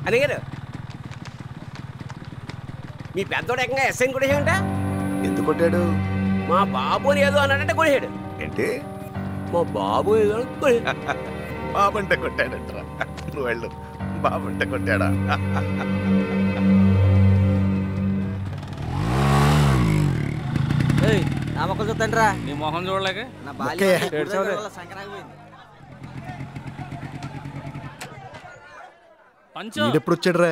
అని గారు మీ పెద్దోడు ఏకంగా ఎస్ఐని కొట్టేసాడంట. ఎందుకు కొట్టాడు? మా బాబు అని ఏదో అన్నాడంటే కొట్టేశాడు. ఏంటి? మా బాబు ఏదో బాబంటే కొట్టాడంటరా. నువ్వు వెళ్ళు. బాబంటే కొట్టాడా? నా మొక్కలు చూద్దాం రా. నీ మొహం చూడలేక నా బాల్యం ఎప్పుడు వచ్చాడు రా?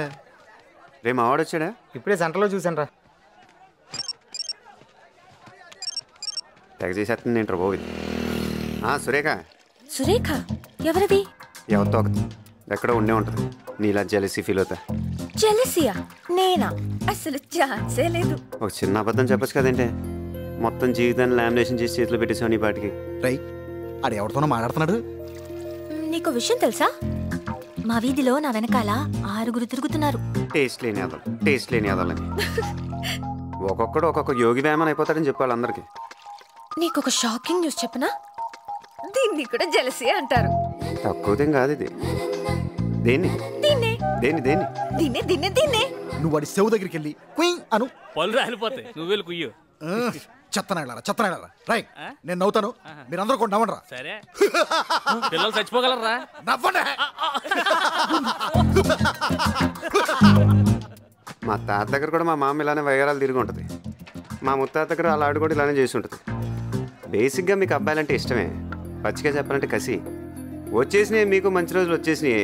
రే మావాడు వచ్చాడా? ఇప్పుడే సెంటర్లో చూసాను రా. తెగ చేసేస్తుంది ఏంట్రా బాబు. సురేఖ. సురేఖ ఎవరిది? ఎవరితో ఒకటి ఎక్కడో ఉండే ఉంటుంది. నీలా జెలసీ ఫీల్ అవుతా. జెలసియా? నేనా? అసలు ఛాన్సే లేదు. ఒక చిన్న అబద్ధం చెప్పచ్చు కదంటే. మొత్తం జీవితాన్ని లామినేషన్ చేసి చేతిలో పెట్టేసావు నీ పాటికి. రై ఆడు ఎవరితోనో మాట్లాడుతున్నాడు. నీకు విషయం తెలుసా? మా వీధిలో నా వెనకాల 6 తిరుగుతున్నారు. టేస్ట్ లేని అదలని ఒక్కొక్కడు ఒక్కొక్క యోగి వ్యాయామం అయిపోతాడని చెప్పాలి అందరికి. నీకు ఒక షాకింగ్ న్యూస్ చెప్పనా? దీన్ని కూడా జెలసీ అంటారు. తక్కువదేం కాదు ఇది. దేన్ని దీన్నే దేన్ని దేన్ని దీన్నే దీన్నే దీన్నే నువ్వు వాడి సెవ్ దగ్గరికి వెళ్ళి కుయ్ అను. పళ్ళు రాలిపోతాయి. నువ్వు వెళ్ళి కుయ్యు. చెత్తనాడారా రై. నేను నవ్వుతాను, మీరందరూ కూడా నవ్వండి రా. సరే పిల్లలు చచ్చిపోగలరా? నవ్వండి. మా తాత దగ్గర కూడా మా మామ ఇలానే వయ్యారాలు తిరిగి ఉంటుంది. మా ముత్తాత దగ్గర అలా ఆడు కూడా ఇలానే చేసి ఉంటుంది. బేసిక్గా మీకు అబ్బాయిలంటే ఇష్టమే. పచ్చిగా చెప్పాలంటే కసి. వచ్చేసినాయి మీకు మంచి రోజులు వచ్చేసినాయి.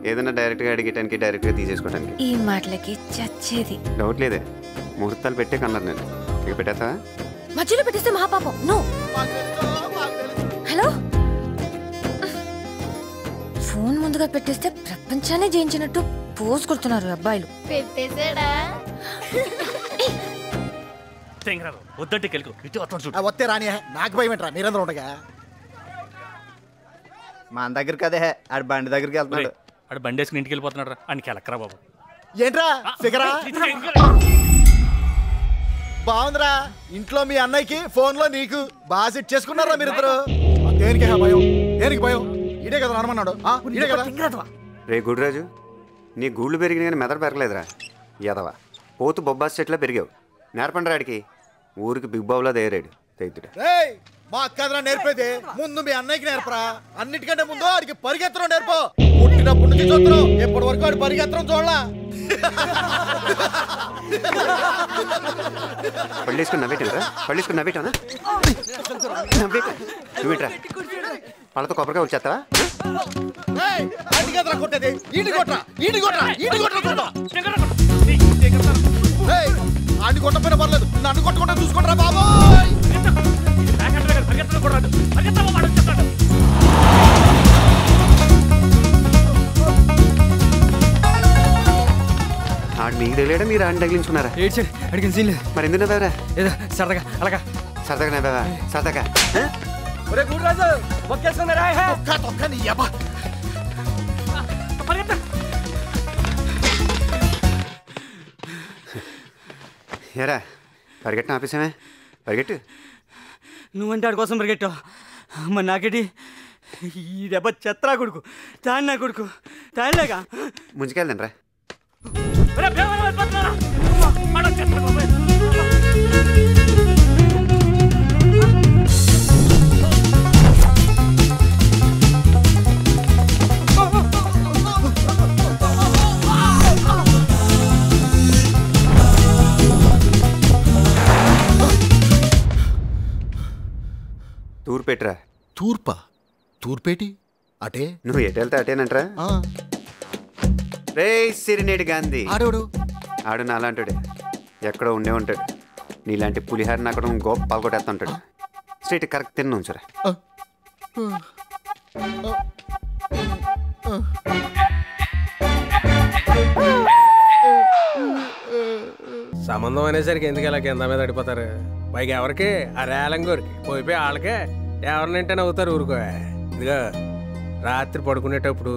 ఏదైనా డైరెక్ట్గా అడిగేటానికి డైరెక్ట్గా తీసేసుకోవడానికి. ఈ మాటలకి చచ్చేది. డౌట్ లేదే. ముహూర్తాలు పెట్టే కన్నారు నేను. ఇక పెట్టేస్తా? మధ్యలో పెట్టేస్తే మహాపాపం. నో. హలో, ఫోన్ ముందుగా పెట్టేస్తే ప్రపంచాన్ని జయించినట్టు పోజ్ కొడుతున్నారు అబ్బాయిలు. పెట్టేసాడా? వద్దంటే కెలుకు ఇటు వస్తాను చూడు. వస్తే రాని. నాకు భయం ఏంట్రా మీరందరూ ఉండగా. మన దగ్గరికి అదే ఆడు బండి దగ్గరికి వెళ్తున్నాడు. ఆడు బండి వేసుకుని ఇంటికి వెళ్ళిపోతున్నాడు రా. అని కెలక్కరా బాబు. ఏంట్రా ఫిగరా? బాగుందిరా. ఇంట్లో మీ అన్నయ్యకి, ఫోన్ లో నీకు బాగా సెట్ చేసుకున్నారా మీరిద్దరు? దేనికి భయం? దేనికి భయం? ఇదే కదా అనమన్నాడు. ఇదే కదా. రే గుడిరాజు, నీ గూళ్ళు పెరిగిన కానీ మెదడు పెరగలేదురా ఎదవా. పోతు బొబ్బాస్ చెట్లా పెరిగావు. నేర్పండి రాడికి. ఊరికి బిగ్ బాబులా తయారాడు తెగుతుడు. మా అక్కదరా నేర్పేది. ముందు మీ అన్నయ్యకి నేర్పరా. అన్నిటికంటే ముందు ఆడికి పరిగెత్తడం నేర్పో. పుట్టినప్పుడు నుంచి చూస్తున్నావు, ఎప్పటి వరకు ఆడు పరిగెత్తడం చూడలా. పళ్ళేసుకుని నవ్వేటరా? పళ్ళేసుకుని నవ్వేటానా? నువ్వేట్రా పళ్ళతో కొబ్బరిగా వచ్చేస్తావా? కొట్టేది ఈడి కొట్రా, ఈడి కొట్రా, ఈడి కొట్రా. ఆడి కొట్టపోయినా పర్లేదు, నన్ను కొట్టకుండా చూసుకుంటారా బాబోయ్. ఆడు మీకు తగిలేడా మీరు ఆడిని తగిలించుకున్నారా? అడిగిన సీన్ లేదు. మరి ఎందుకు నవ్వారా? ఏదో సరదాగా అలాగా సరదాగా నవ్వావా? సరదాగా ఏరా పరిగెట్టిన ఆపేసామే. పరిగెట్టు. నువ్వంటే ఆడి కోసం పరిగెట్టావు. మరి నాకేటి? ఈ దెబ్బ చెత్రా కొడుకు, తాడినా కొడుకు, తాడిలేగా. ముంచుకెళ్దాం రా. తూర్పెట్రా. తూర్పా? తూర్పేటి అటే. నువ్వు ఎటు వెళ్తే అటేనంటరా? రే సిరినేడు గాంధీ. ఆడు నాలాంటాడే. ఎక్కడో ఉండే ఉంటాడు. నీలాంటి పులిహారిని అక్కడ గోప పాల్గొట్టేస్తా ఉంటాడు. స్ట్రైట్ కరెక్ట్ తిన్న ఉంచురా. సంబంధం అనేసరికి ఎందుకు ఇలా కింద మీద పడిపోతారు? పైగా ఎవరికి? ఆ రేలంగూరికి పోయిపోయి వాళ్ళకే ఎవరినంటే నవ్వుతారు. ఊరుకో. ఇదిగో రాత్రి పడుకునేటప్పుడు